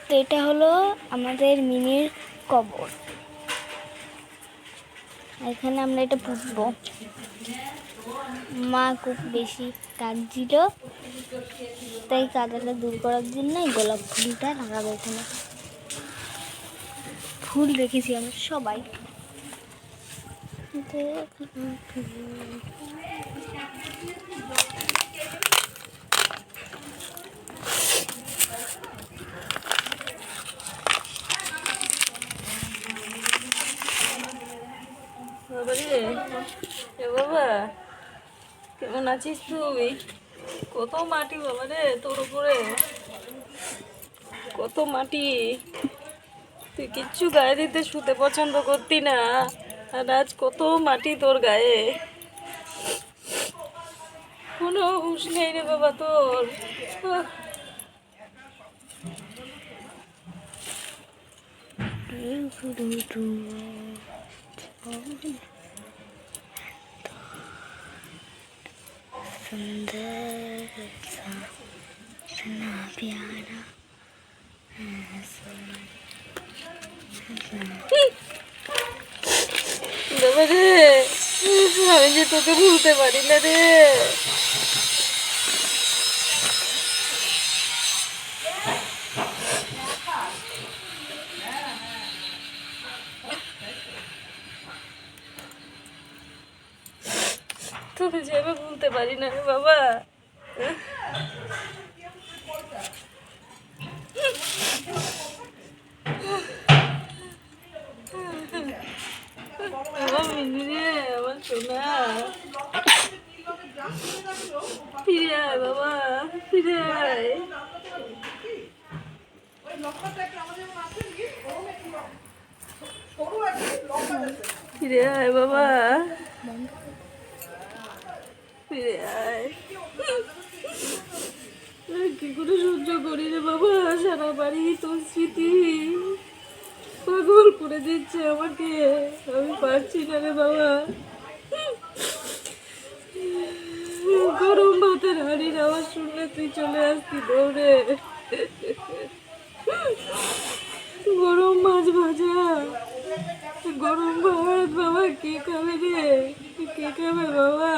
তো এটা হলো আমাদের মিনির কবর। এখানে আমরা এটা পুঁতবো। মা খুব বেশি কাঁদছিল, তাই কাদাটা দূর করার জন্য গোলাপ ফুলটা লাগাবো। এখানে ফুল রেখেছি আমরা সবাই। বাবা কেমন আছিস তুই? কত মাটি বাবা রে তোর উপরে, কত মাটি। তুই কিচ্ছু গায়ে দিতে শুতে পছন্দ করতি না, আর আজ কত মাটি তোর গায়ে। কোনো হুঁশ নেই রে বাবা তোর। सुंदर सा इतना प्यारा বাবা রে, আমি যে তোকে ভুলতে পারি না রে। তোকে যে আমি ভুলতে পারি না রে বাবা। আমার মিনি রে, আমার সোনা, ফিরে আয় বাবা, ফিরে আয়। ফিরে আয় বাবা, ফিরে আয়। কি করে সহ্য করি রে বাবা, সারা বাড়ি তোর স্মৃতি পাগল করে দিচ্ছে আমাকে। আমি পারছি না রে বাবা। গরম ভাতের হাঁড়ির আওয়াজ শুনলে তুই চলে আসতি দৌড়ে। গরম মাছ ভাজা, গরম ভাত বাবা, কে খাবে রে, কে খাবে বাবা?